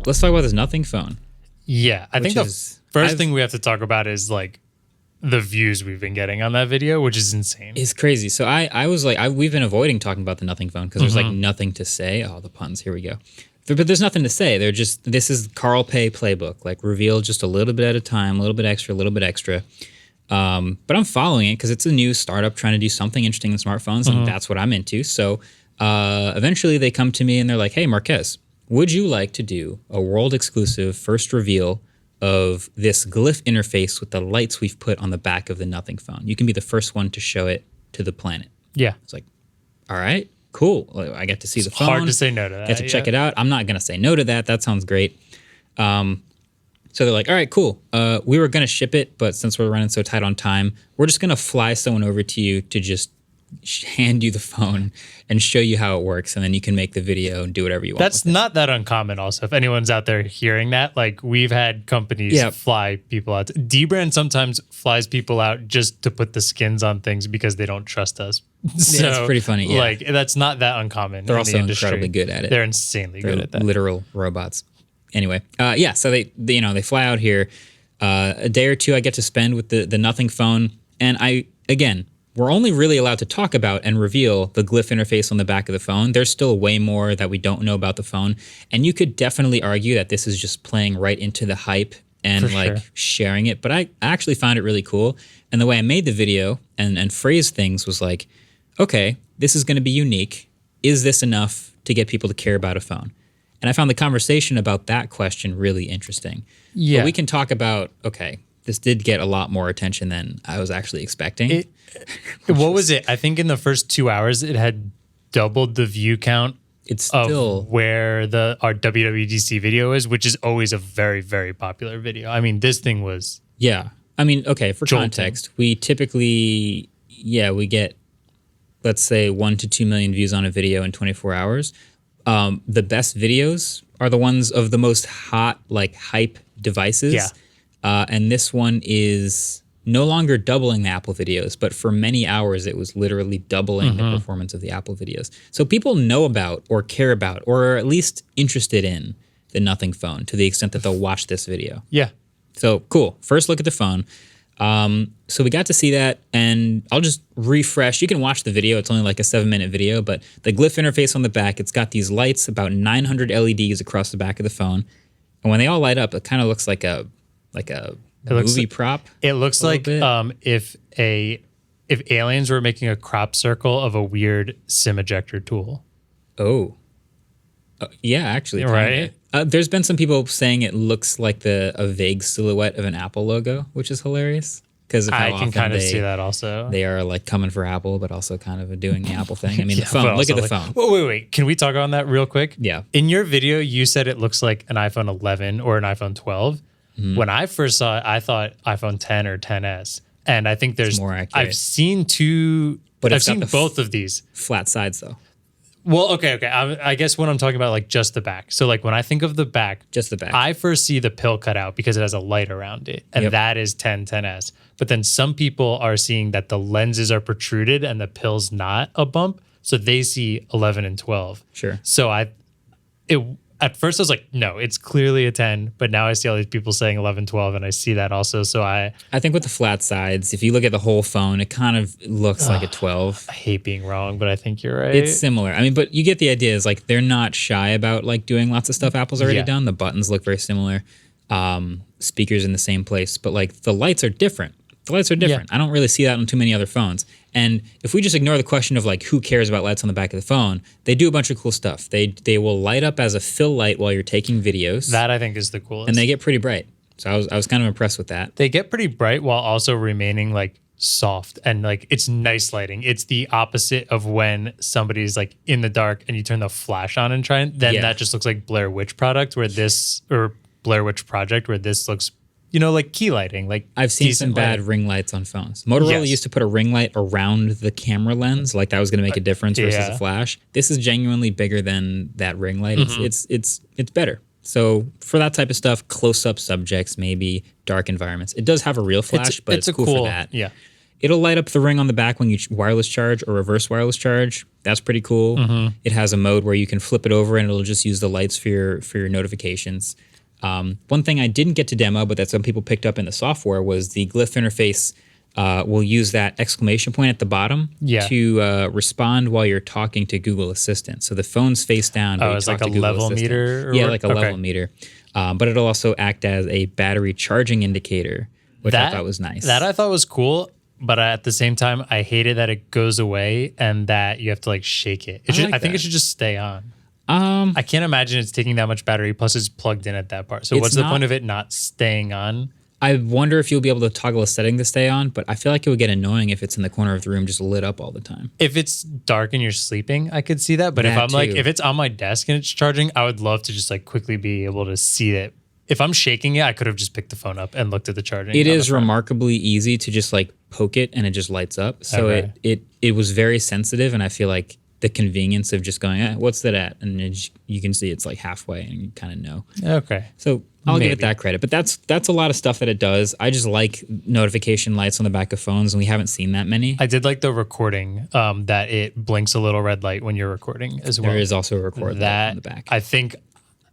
Let's talk about this Nothing phone. Yeah, I think the first thing we have to talk about is like the views we've been getting on that video, which is insane. It's crazy. So I was like, we've been avoiding talking about the Nothing phone because there's like nothing to say. Oh, the puns. Here we go. But there's nothing to say. They're just, this is Carl Pei playbook, like reveal just a little bit at a time, a little bit extra, a little bit extra. But I'm following it because it's a new startup trying to do something interesting in smartphones, and that's what I'm into. So eventually they come to me and they're like, hey, Marquez, would you like to do a world exclusive first reveal of this Glyph interface with the lights we've put on the back of the Nothing phone? You can be the first one to show it to the planet. Yeah. It's like, all right, cool. I get to see the phone. Hard to say no to that. Get to check it out. I'm not going to say no to that. That sounds great. So they're like, all right, cool. We were going to ship it, but since we're running so tight on time, we're just going to fly someone over to you to just hand you the phone and show you how it works, and then you can make the video and do whatever you want. That's not that uncommon also. If anyone's out there hearing that, like we've had companies fly people out. D-Brand sometimes flies people out just to put the skins on things because they don't trust us. So, it's pretty funny. Yeah. Like that's not that uncommon. They're also in the industry. incredibly good at it. They're insanely good at that. Literal robots. Anyway, so they fly out here. A day or two I get to spend with the Nothing phone, and we're only really allowed to talk about and reveal the Glyph interface on the back of the phone. There's still way more that we don't know about the phone, and you could definitely argue that this is just playing right into the hype and sharing it. But I actually found it really cool, and the way I made the video and phrased things was like, okay, this is going to be unique. Is this enough to get people to care about a phone? And I found the conversation about that question really interesting. Yeah. But we can talk about, okay, this did get a lot more attention than I was actually expecting. What was it? I think in the first 2 hours, it had doubled the view count of where our WWDC video is, which is always a very, very popular video. I mean, this thing was... Yeah. I mean, okay, for context, we typically, we get, let's say, 1 to 2 million views on a video in 24 hours. The best videos are the ones of the most hot, like, hype devices. Yeah. And this one is no longer doubling the Apple videos, but for many hours, it was literally doubling the performance of the Apple videos. So people know about or care about or are at least interested in the Nothing phone to the extent that they'll watch this video. Yeah. So cool. First look at the phone. So we got to see that, and I'll just refresh. You can watch the video. It's only like a 7-minute video, but the Glyph interface on the back, it's got these lights, about 900 LEDs across the back of the phone. And when they all light up, it kind of looks like a movie prop. It looks like if aliens were making a crop circle of a weird SIM ejector tool. Oh. Yeah, actually. Right? There's been some people saying it looks like a vague silhouette of an Apple logo, which is hilarious. Because I can kind of see that also. They are like coming for Apple, but also kind of doing the Apple thing. I mean, the phone. Look at the phone. Wait. Can we talk on that real quick? Yeah. In your video, you said it looks like an iPhone 11 or an iPhone 12. When I first saw it, I thought iPhone 10 or 10s, and I think there's more accurate. I've seen two, but I've seen both of these flat sides though. Well, okay. I guess when I'm talking about like just the back, so like when I think of the back, just the back, I first see the pill cut out because it has a light around it, and that is 10s. But then some people are seeing that the lenses are protruded and the pill's not a bump, so they see 11 and 12. Sure. So at first I was like, no, it's clearly a 10, but now I see all these people saying 11, 12, and I see that also. So I think with the flat sides, if you look at the whole phone, it kind of looks like a 12. I hate being wrong, but I think you're right. It's similar. I mean, but you get the idea is like they're not shy about like doing lots of stuff Apple's already done. The buttons look very similar. Speakers in the same place, but like the lights are different. The lights are different. I don't really see that on too many other phones. And if we just ignore the question of like who cares about lights on the back of the phone, they do a bunch of cool stuff. They will light up as a fill light while you're taking videos. That I think is the coolest. And they get pretty bright. So I was kind of impressed with that. They get pretty bright while also remaining like soft and like it's nice lighting. It's the opposite of when somebody's like in the dark and you turn the flash on and try and then that just looks like Blair Witch Project where this looks like key lighting. Like I've seen some bad ring lights on phones. Motorola used to put a ring light around the camera lens, like that was going to make a difference versus a flash. This is genuinely bigger than that ring light. It's better. So for that type of stuff, close-up subjects, maybe dark environments. It does have a real flash, but it's cool for that. Yeah. It'll light up the ring on the back when you wireless charge or reverse wireless charge. That's pretty cool. It has a mode where you can flip it over and it'll just use the lights for your notifications. One thing I didn't get to demo, but that some people picked up in the software, was the Glyph interface will use that exclamation point at the bottom to respond while you're talking to Google Assistant. So the phone's face down. Oh, it's like a level meter? Yeah, like a level meter. But it'll also act as a battery charging indicator, which I thought was nice. That I thought was cool, but at the same time, I hated that it goes away and that you have to like shake it. I think it should just stay on. I can't imagine it's taking that much battery, plus it's plugged in at that part. So what's the point of it not staying on? I wonder if you'll be able to toggle a setting to stay on, but I feel like it would get annoying if it's in the corner of the room just lit up all the time. If it's dark and you're sleeping, I could see that. But if it's on my desk and it's charging, I would love to just like quickly be able to see it. If I'm shaking it, I could have just picked the phone up and looked at the charging. It is remarkably easy to just like poke it and it just lights up. So it was very sensitive, and I feel like the convenience of just going, what's that at? And you can see it's like halfway and you kind of know. Okay. So I'll give it that credit. But that's a lot of stuff that it does. I just like notification lights on the back of phones, and we haven't seen that many. I did like the recording, that it blinks a little red light when you're recording as well. There is also a record light on the back. I think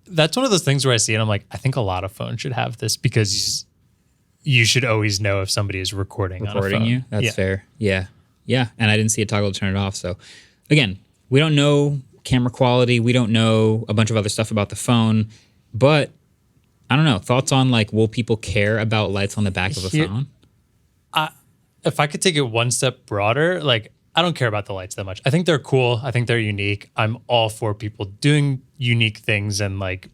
that's one of those things where I see it, I'm like, I think a lot of phones should have this, because you should always know if somebody is recording on a phone. You? That's fair. Yeah. Yeah. And I didn't see a toggle to turn it off. So again, we don't know camera quality. We don't know a bunch of other stuff about the phone, but I don't know. Thoughts on like, will people care about lights on the back of a phone? If I could take it one step broader, like I don't care about the lights that much. I think they're cool. I think they're unique. I'm all for people doing unique things and like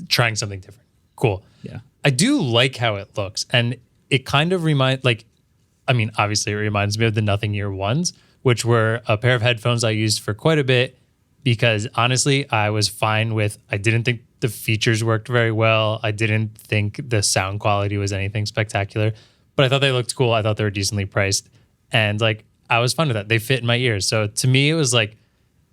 trying something different. Cool. Yeah. I do like how it looks. And it kind of obviously it reminds me of the Nothing Ear ones, which were a pair of headphones I used for quite a bit, because honestly, I was fine with, I didn't think the features worked very well. I didn't think the sound quality was anything spectacular, but I thought they looked cool. I thought they were decently priced. And like, I was fine with that. They fit in my ears. So to me, it was like,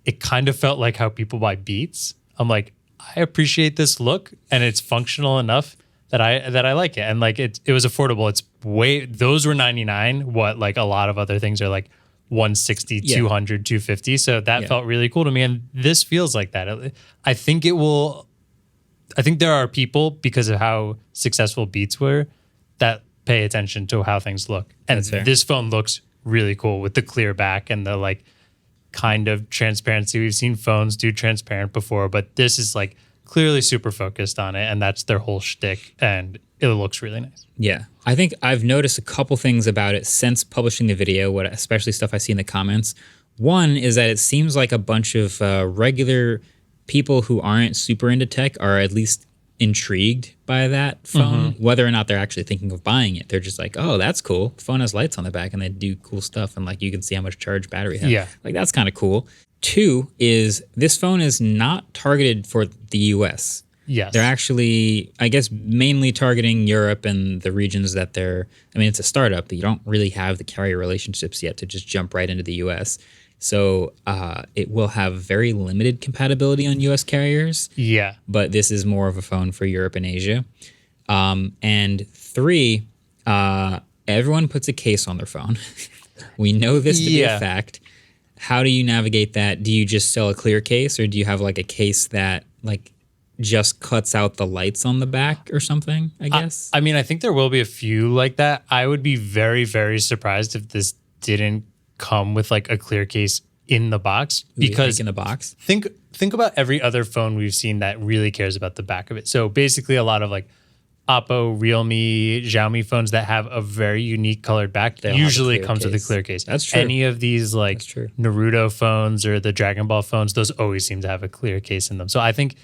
it kind of felt like how people buy Beats. I'm like, I appreciate this look and it's functional enough that I like it. And like, it was affordable. Those were $99. What like a lot of other things are like $160, $200, $250. So that felt really cool to me. And this feels like that. I think there are people, because of how successful Beats were, that pay attention to how things look. And this phone looks really cool with the clear back and the like kind of transparency. We've seen phones do transparent before, but this is like clearly super focused on it, and that's their whole shtick, and it looks really nice. Yeah. I think I've noticed a couple things about it since publishing the video, especially stuff I see in the comments. One is that it seems like a bunch of regular people who aren't super into tech are at least intrigued by that phone, whether or not they're actually thinking of buying it. They're just like, oh, that's cool. The phone has lights on the back and they do cool stuff, and like you can see how much charge battery has. Yeah. Like that's kind of cool. Two is this phone is not targeted for the US. Yes. They're actually, I guess, mainly targeting Europe and the regions that it's a startup, but you don't really have the carrier relationships yet to just jump right into the US. So it will have very limited compatibility on US carriers. Yeah. But this is more of a phone for Europe and Asia. And three, everyone puts a case on their phone. We know this to be a fact. How do you navigate that? Do you just sell a clear case, or do you have like a case that like just cuts out the lights on the back or something, I guess? I think there will be a few like that. I would be very, very surprised if this didn't come with like a clear case in the box, because in the box. Think about every other phone we've seen that really cares about the back of it. So basically a lot of like Oppo, Realme, Xiaomi phones that have a very unique colored back usually comes with a clear case. That's true. Any of these like Naruto phones or the Dragon Ball phones, those always seem to have a clear case in them. So I think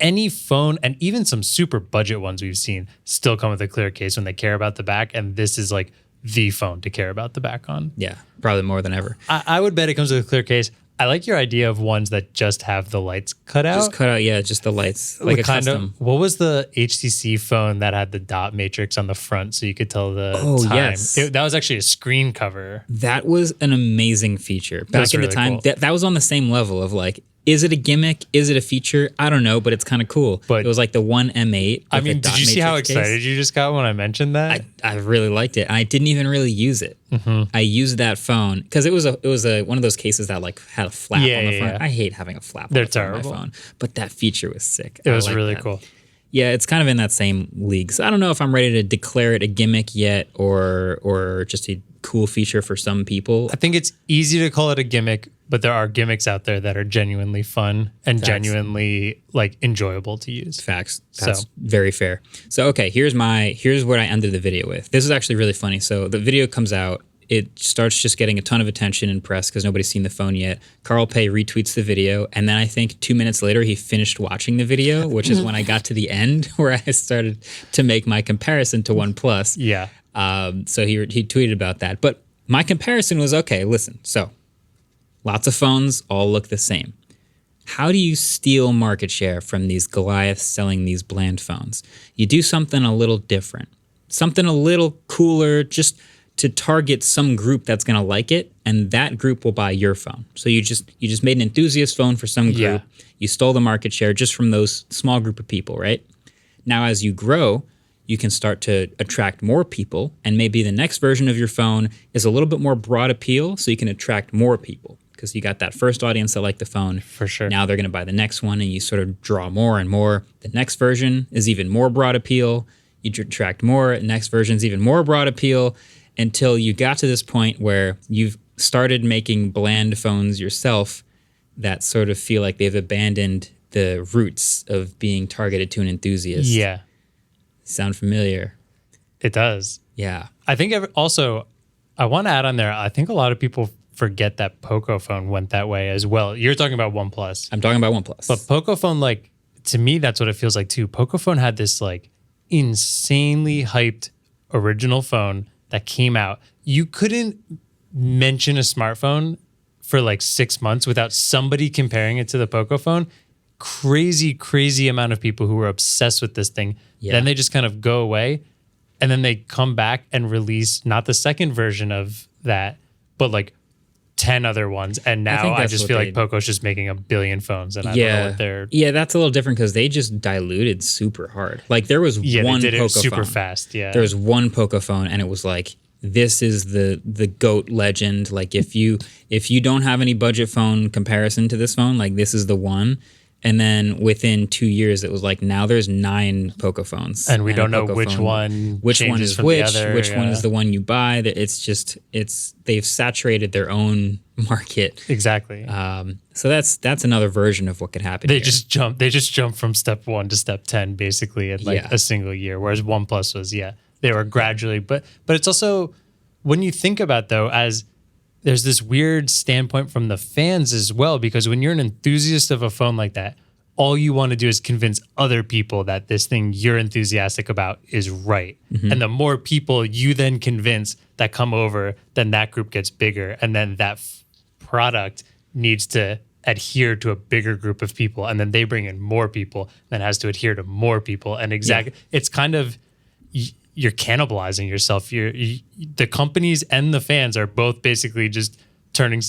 any phone, and even some super budget ones we've seen, still come with a clear case when they care about the back. And this is like the phone to care about the back on. Yeah, probably more than ever. I would bet it comes with a clear case. I like your idea of ones that just have the lights cut out. Just cut out, just the lights. Like a custom. What was the HTC phone that had the dot matrix on the front so you could tell the time? Yes. That was actually a screen cover. That was an amazing feature. Back in the time, cool. that was on the same level of like, Is it a gimmick? Is it a feature? I don't know, but it's kind of cool. But it was like the one M8. I mean, did you see how excited you just got when I mentioned that? I really liked it. I didn't even really use it. I used that phone because it was one of those cases that like had a flap on the front. I hate having a flap on the front of my phone, but that feature was sick. It was really cool. Yeah, it's kind of in that same league. So I don't know if I'm ready to declare it a gimmick yet or just a cool feature for some people. I think it's easy to call it a gimmick, but there are gimmicks out there that are genuinely fun and genuinely like enjoyable to use. Facts. That's very fair. So okay, here's what I ended the video with. This is actually really funny. So the video comes out. It starts just getting a ton of attention in press because nobody's seen the phone yet. Carl Pei retweets the video, and then I think 2 minutes later he finished watching the video, which is when I got to the end where I started to make my comparison to OnePlus. Yeah. So he tweeted about that. But my comparison was, okay, listen, so lots of phones all look the same. How do you steal market share from these Goliaths selling these bland phones? You do something a little different, something a little cooler, just to target some group that's going to like it, and that group will buy your phone. So you just made an enthusiast phone for some group. Yeah. You stole the market share just from those small group of people, right? Now, as you grow, you can start to attract more people, and maybe the next version of your phone is a little bit more broad appeal, so you can attract more people because you got that first audience that liked the phone. For sure. Now they're going to buy the next one, and you sort of draw more and more. The next version is even more broad appeal. You attract more. Next version is even more broad appeal, until you got to this point where you've started making bland phones yourself that sort of feel like they've abandoned the roots of being targeted to an enthusiast. Yeah. Sound familiar? It does. Yeah. I think also, I want to add on there, I think a lot of people forget that Poco phone went that way as well. You're talking about OnePlus. I'm talking about OnePlus. But Poco phone, like, to me, that's what it feels like too. Poco phone had this like insanely hyped original phone that came out. You couldn't mention a smartphone for like 6 months without somebody comparing it to the Poco phone. Crazy amount of people who were obsessed with this thing. Yeah. Then they just kind of go away, and then they come back and release not the second version of that, but like 10 other ones. And now I just feel like Poco's just making a billion phones, and I don't know what they're... Yeah, that's a little different because they just diluted super hard. Like there was one they did Poco it super phone. Fast. Yeah, there was one Poco phone, and it was like, this is the GOAT legend. Like if you don't have any budget phone comparison to this phone, like this is the one. And then within 2 years, it was like, now there's 9 Poco phones. And we don't know which one is which, other, one is the one you buy. They've saturated their own market. Exactly. So that's another version of what could happen. They just jump from step 1 to step 10 basically in like a single year. Whereas OnePlus was, they were gradually, but it's also, when you think about though, as there's this weird standpoint from the fans as well, because when you're an enthusiast of a phone like that, all you want to do is convince other people that this thing you're enthusiastic about is right. Mm-hmm. And the more people you then convince that come over, then that group gets bigger. And then that product needs to adhere to a bigger group of people. And then they bring in more people, then has to adhere to more people. And it's kind of... you're cannibalizing yourself. The companies and the fans are both basically just turning.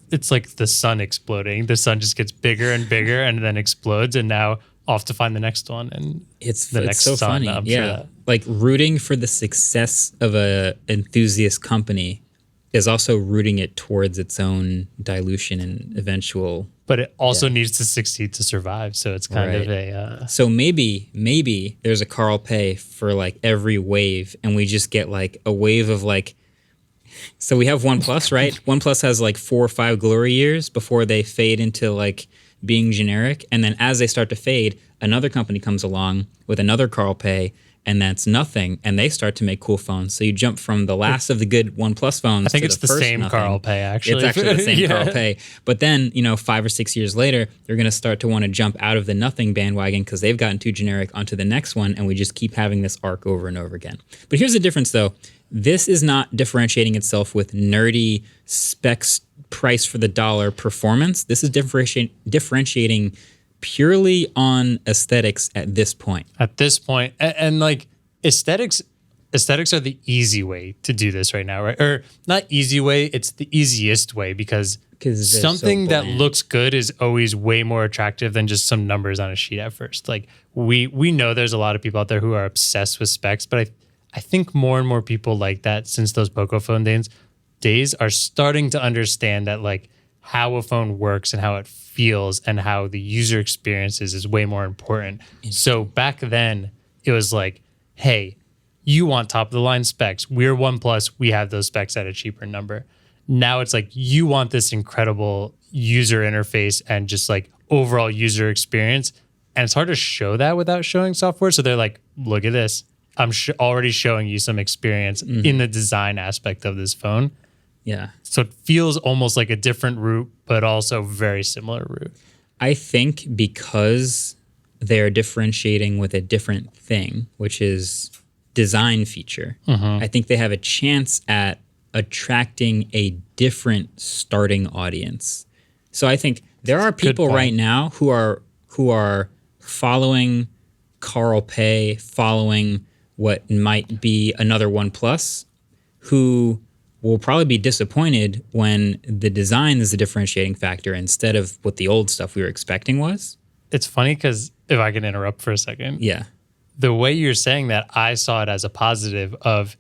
It's like the sun exploding. The sun just gets bigger and bigger and then explodes, and now off to find the next one. And it's so funny. I'm sure like rooting for the success of a enthusiast company is also rooting it towards its own dilution and eventual. But it also needs to succeed to survive. So it's kind of a... So maybe there's a Carl Pei for like every wave, and we just get like a wave of like... So we have OnePlus, right? OnePlus has like 4 or 5 glory years before they fade into like being generic. And then as they start to fade, another company comes along with another Carl Pei, and that's nothing, and they start to make cool phones. So you jump from the last of the good OnePlus phones. I think to it's the same nothing. Carl Pei, actually. It's actually the same Carl Pei. But then, 5 or 6 years later, they're going to start to want to jump out of the nothing bandwagon because they've gotten too generic onto the next one, and we just keep having this arc over and over again. But here's the difference, though. This is not differentiating itself with nerdy specs, price for the dollar performance. This is differentiating purely on aesthetics at this point. At this point, and like aesthetics are the easy way to do this right now, right? Or not easy way, it's the easiest way because because something that looks good is always way more attractive than just some numbers on a sheet at first. Like we know there's a lot of people out there who are obsessed with specs, but I think more and more people like that since those Pocophone days are starting to understand that like how a phone works and how it feels and how the user experience is way more important. So back then it was like, hey, you want top of the line specs. We're OnePlus. We have those specs at a cheaper number. Now it's like you want this incredible user interface and just like overall user experience. And it's hard to show that without showing software. So they're like, look at this. I'm already showing you some experience in the design aspect of this phone. Yeah. So it feels almost like a different route, but also very similar route. I think because they're differentiating with a different thing, which is design feature, I think they have a chance at attracting a different starting audience. So I think there are people right now who are following Carl Pei, following what might be another OnePlus, who will probably be disappointed when the design is the differentiating factor instead of what the old stuff we were expecting was. It's funny because if I can interrupt for a second. Yeah. The way you're saying that, I saw it as a positive of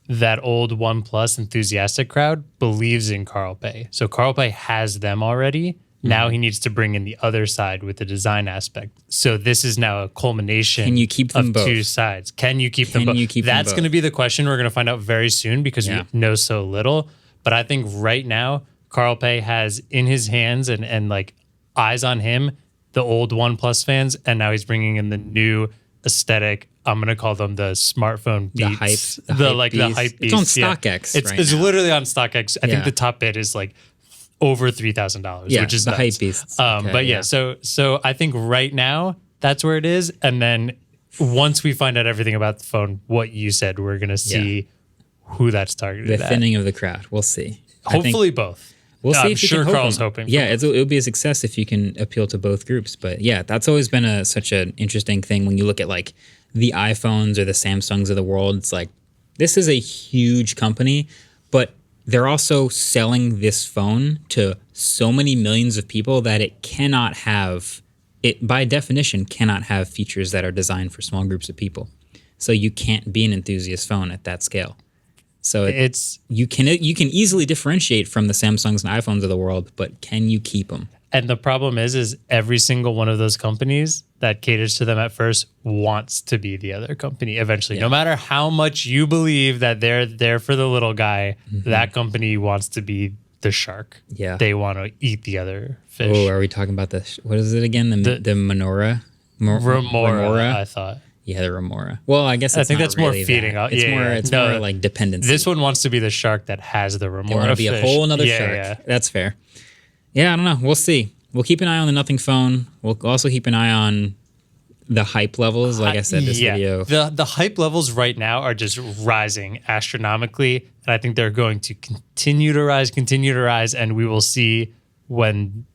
that old OnePlus enthusiastic crowd believes in Carl Pei. So Carl Pei has them already. Now he needs to bring in the other side with the design aspect. So this is now a culmination Can you keep them of both? two sides. Can you keep them both? That's going to be the question we're going to find out very soon because we know so little. But I think right now, Carl Pei has in his hands and like eyes on him, the old OnePlus fans, and now he's bringing in the new aesthetic. I'm going to call them the smartphone beats. The hype beats. It's on StockX It's literally on StockX. I think the top bid is like over $3,000, which is the nuts. hype beasts. But so I think right now that's where it is. And then once we find out everything about the phone, what you said, we're going to see who that's targeted the at. thinning of the crowd. We'll see. Hopefully both. We'll see. I'm sure Carl's hoping. Yeah, it'll be a success if you can appeal to both groups. But yeah, that's always been such an interesting thing when you look at like the iPhones or the Samsungs of the world. It's like, this is a huge company, but they're also selling this phone to so many millions of people that it cannot have, it by definition cannot have features that are designed for small groups of people. So you can't be an enthusiast phone at that scale. So you can easily differentiate from the Samsungs and iPhones of the world, but can you keep them? And the problem is every single one of those companies that caters to them at first wants to be the other company eventually. No matter how much you believe that they're there for the little guy, that company wants to be the shark. Yeah. They want to eat the other fish. Oh, are we talking about what is it again? The menorah? Remora, I thought. Yeah, the remora. Well, I guess I think that's more really feeding. It's more like dependency. This one wants to be the shark that has the remora. They want to be a whole another shark. Yeah. That's fair. Yeah, I don't know. We'll see. We'll keep an eye on the Nothing phone. We'll also keep an eye on the hype levels. Like I said, this video. The hype levels right now are just rising astronomically. And I think they're going to continue to rise. And we will see when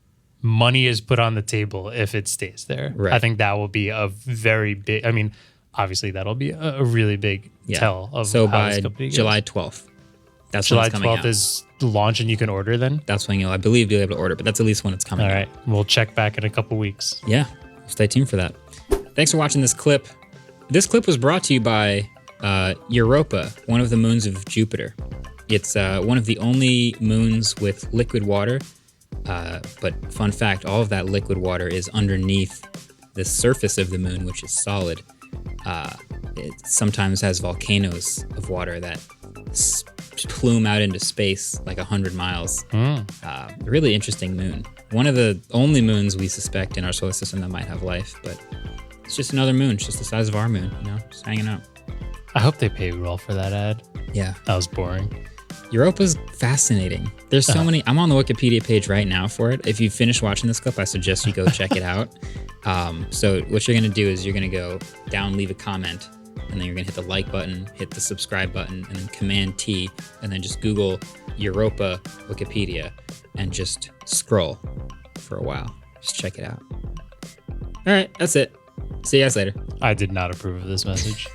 money is put on the table if it stays there. Right. I think that will be a very big, I mean, obviously that'll be a really big tell of so how by this company goes. July 12th. That's July when it's coming 12th out. is launch and you can order then? That's when I believe you'll be able to order, but that's at least when it's coming out. All right. We'll check back in a couple weeks. Yeah. Stay tuned for that. Thanks for watching this clip. This clip was brought to you by Europa, one of the moons of Jupiter. It's one of the only moons with liquid water. But fun fact, all of that liquid water is underneath the surface of the moon, which is solid. It sometimes has volcanoes of water that plume out into space like 100 miles. Really interesting moon. One of the only moons we suspect in our solar system that might have life, but it's just another moon. It's just the size of our moon, just hanging out. I hope they pay well for that ad. Yeah. That was boring. Europa's fascinating. There's so many. I'm on the Wikipedia page right now for it. If you finish watching this clip, I suggest you go check it out. So what you're going to do is you're going to go down, leave a comment, and then you're going to hit the like button, hit the subscribe button, and then Command T, and then just Google Europa Wikipedia and just scroll for a while. Just check it out. All right, that's it. See you guys later. I did not approve of this message.